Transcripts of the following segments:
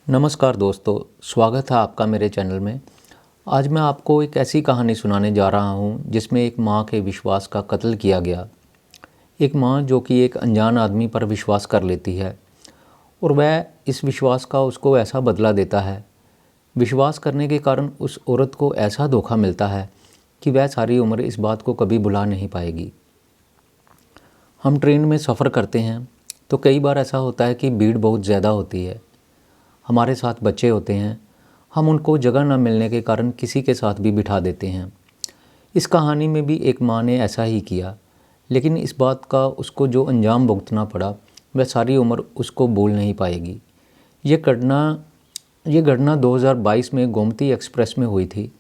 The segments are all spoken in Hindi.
नमस्कार दोस्तों, स्वागत है आपका मेरे चैनल में। आज मैं आपको एक ऐसी कहानी सुनाने जा रहा हूं जिसमें एक मां के विश्वास का कत्ल किया गया। एक मां जो कि एक अनजान आदमी पर विश्वास कर लेती है और वह इस विश्वास का उसको ऐसा बदला देता है। विश्वास करने के कारण उस औरत को ऐसा धोखा मिलता है कि वह सारी उम्र इस बात को कभी भुला नहीं पाएगी। हम ट्रेन में सफ़र करते हैं तो कई बार ऐसा होता है कि भीड़ बहुत ज़्यादा होती है। हमारे साथ बच्चे होते हैं, हम उनको जगह न मिलने के कारण किसी के साथ भी बिठा देते हैं। इस कहानी में भी एक माँ ने ऐसा ही किया, लेकिन इस बात का उसको जो अंजाम भुगतना पड़ा वह सारी उम्र उसको भूल नहीं पाएगी। ये घटना 2022 में गोमती एक्सप्रेस में हुई थी।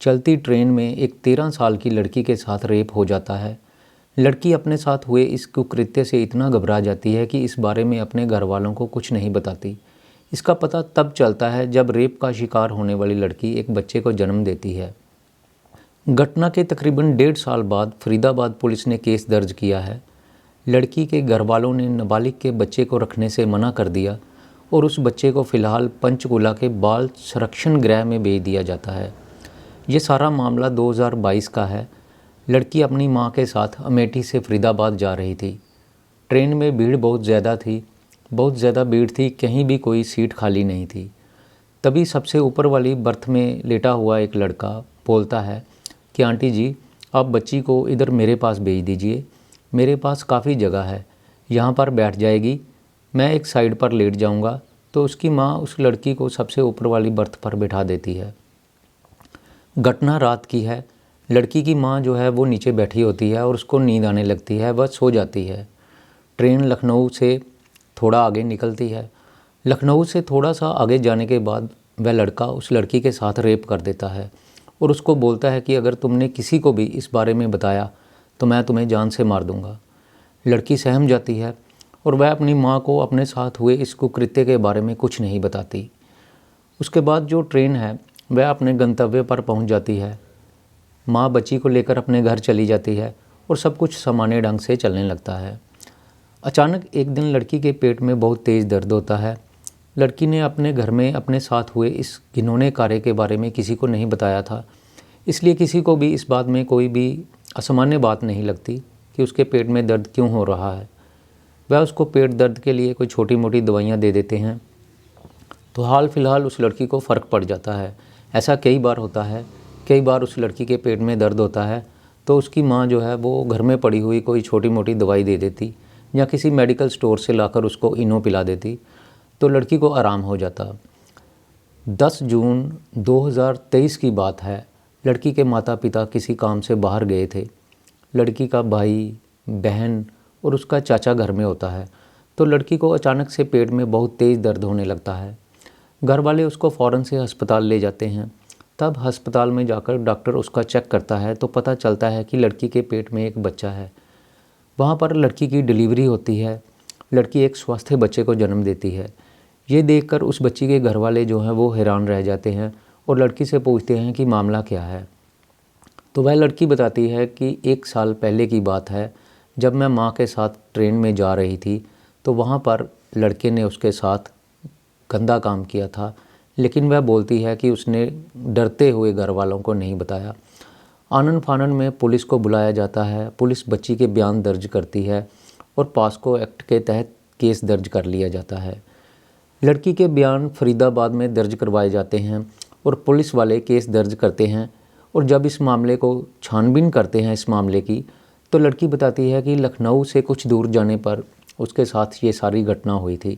चलती ट्रेन में एक 13 साल की लड़की के साथ रेप हो जाता है। लड़की अपने साथ हुए इस कुकृत्य से इतना घबरा जाती है कि इस बारे में अपने घर वालों को कुछ नहीं बताती। इसका पता तब चलता है जब रेप का शिकार होने वाली लड़की एक बच्चे को जन्म देती है। घटना के तकरीबन 1.5 साल बाद फरीदाबाद पुलिस ने केस दर्ज किया है। लड़की के घर वालों ने नाबालिग के बच्चे को रखने से मना कर दिया और उस बच्चे को फ़िलहाल पंचकूला के बाल संरक्षण गृह में भेज दिया जाता है। ये सारा मामला 2022 का है। लड़की अपनी मां के साथ अमेठी से फरीदाबाद जा रही थी। ट्रेन में भीड़ बहुत ज़्यादा भीड़ थी, कहीं भी कोई सीट खाली नहीं थी। तभी सबसे ऊपर वाली बर्थ में लेटा हुआ एक लड़का बोलता है कि आंटी जी, आप बच्ची को इधर मेरे पास भेज दीजिए, मेरे पास काफ़ी जगह है, यहाँ पर बैठ जाएगी, मैं एक साइड पर लेट जाऊँगा। तो उसकी माँ उस लड़की को सबसे ऊपर वाली बर्थ पर बैठा देती है। घटना रात की है। लड़की की माँ जो है वो नीचे बैठी होती है और उसको नींद आने लगती है, वह सो जाती है। ट्रेन लखनऊ से थोड़ा आगे निकलती है। लखनऊ से थोड़ा सा आगे जाने के बाद वह लड़का उस लड़की के साथ रेप कर देता है और उसको बोलता है कि अगर तुमने किसी को भी इस बारे में बताया तो मैं तुम्हें जान से मार दूंगा। लड़की सहम जाती है और वह अपनी माँ को अपने साथ हुए इस कुकृत्य के बारे में कुछ नहीं बताती। उसके बाद जो ट्रेन है वह अपने गंतव्य पर पहुँच जाती है। माँ बच्ची को लेकर अपने घर चली जाती है और सब कुछ सामान्य ढंग से चलने लगता है। अचानक एक दिन लड़की के पेट में बहुत तेज़ दर्द होता है। लड़की ने अपने घर में अपने साथ हुए इस घिनौने कार्य के बारे में किसी को नहीं बताया था, इसलिए किसी को भी इस बात में कोई भी असामान्य बात नहीं लगती कि उसके पेट में दर्द क्यों हो रहा है। वह उसको पेट दर्द के लिए कोई छोटी मोटी दवाइयाँ दे देते हैं तो हाल फिलहाल उस लड़की को फ़र्क पड़ जाता है। ऐसा कई बार होता है। कई बार उस लड़की के पेट में दर्द होता है तो उसकी माँ जो है वो घर में पड़ी हुई कोई छोटी मोटी दवाई दे देती या किसी मेडिकल स्टोर से लाकर उसको इनो पिला देती तो लड़की को आराम हो जाता। 10 जून 2023 की बात है। लड़की के माता पिता किसी काम से बाहर गए थे। लड़की का भाई, बहन और उसका चाचा घर में होता है तो लड़की को अचानक से पेट में बहुत तेज़ दर्द होने लगता है। घर वाले उसको फ़ौरन से अस्पताल ले जाते हैं। तब अस्पताल में जाकर डॉक्टर उसका चेक करता है तो पता चलता है कि लड़की के पेट में एक बच्चा है। वहाँ पर लड़की की डिलीवरी होती है। लड़की एक स्वस्थ बच्चे को जन्म देती है। ये देखकर उस बच्ची के घर वाले जो हैं वो हैरान रह जाते हैं और लड़की से पूछते हैं कि मामला क्या है। तो वह लड़की बताती है कि 1 साल पहले की बात है, जब मैं माँ के साथ ट्रेन में जा रही थी तो वहाँ पर लड़के ने उसके साथ गंदा काम किया था, लेकिन वह बोलती है कि उसने डरते हुए घर वालों को नहीं बताया। आनन फानन में पुलिस को बुलाया जाता है। पुलिस बच्ची के बयान दर्ज करती है और पास्को एक्ट के तहत केस दर्ज कर लिया जाता है। लड़की के बयान फरीदाबाद में दर्ज करवाए जाते हैं और पुलिस वाले केस दर्ज करते हैं और जब इस मामले को छानबीन करते हैं इस मामले की, तो लड़की बताती है कि लखनऊ से कुछ दूर जाने पर उसके साथ ये सारी घटना हुई थी।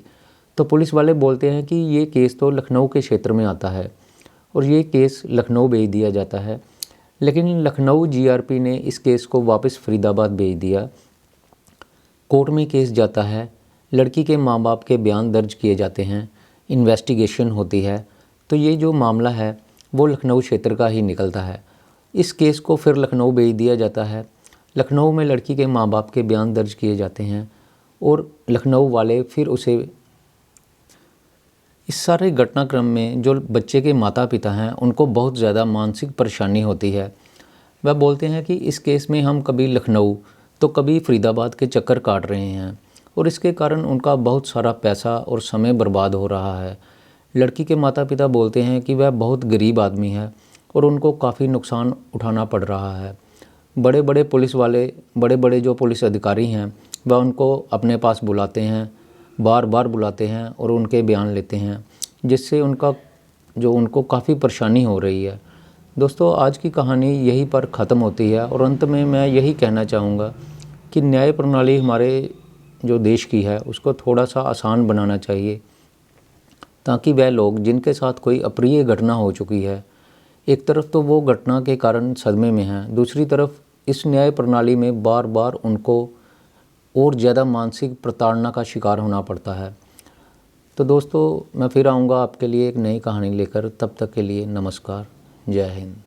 तो पुलिस वाले बोलते हैं कि ये केस तो लखनऊ के क्षेत्र में आता है और ये केस लखनऊ भेज दिया जाता है, लेकिन लखनऊ जीआरपी ने इस केस को वापस फरीदाबाद भेज दिया। कोर्ट में केस जाता है। लड़की के माँ बाप के बयान दर्ज किए जाते हैं। इन्वेस्टिगेशन होती है तो ये जो मामला है वो लखनऊ क्षेत्र का ही निकलता है। इस केस को फिर लखनऊ भेज दिया जाता है। लखनऊ में लड़की के माँ बाप के बयान दर्ज किए जाते हैं और लखनऊ वाले फिर उसे, इस सारे घटनाक्रम में जो बच्चे के माता पिता हैं उनको बहुत ज़्यादा मानसिक परेशानी होती है। वह बोलते हैं कि इस केस में हम कभी लखनऊ तो कभी फरीदाबाद के चक्कर काट रहे हैं और इसके कारण उनका बहुत सारा पैसा और समय बर्बाद हो रहा है। लड़की के माता पिता बोलते हैं कि वह बहुत गरीब आदमी है और उनको काफ़ी नुकसान उठाना पड़ रहा है। बड़े बड़े पुलिस वाले, बड़े बड़े जो पुलिस अधिकारी हैं वह उनको अपने पास बुलाते हैं, बार बार बुलाते हैं और उनके बयान लेते हैं, जिससे उनको काफ़ी परेशानी हो रही है। दोस्तों, आज की कहानी यहीं पर ख़त्म होती है और अंत में मैं यही कहना चाहूँगा कि न्याय प्रणाली हमारे जो देश की है उसको थोड़ा सा आसान बनाना चाहिए, ताकि वह लोग जिनके साथ कोई अप्रिय घटना हो चुकी है, एक तरफ तो वो घटना के कारण सदमे में हैं, दूसरी तरफ इस न्याय प्रणाली में बार बार उनको और ज़्यादा मानसिक प्रताड़ना का शिकार होना पड़ता है। तो दोस्तों, मैं फिर आऊँगा आपके लिए एक नई कहानी लेकर। तब तक के लिए नमस्कार, जय हिंद।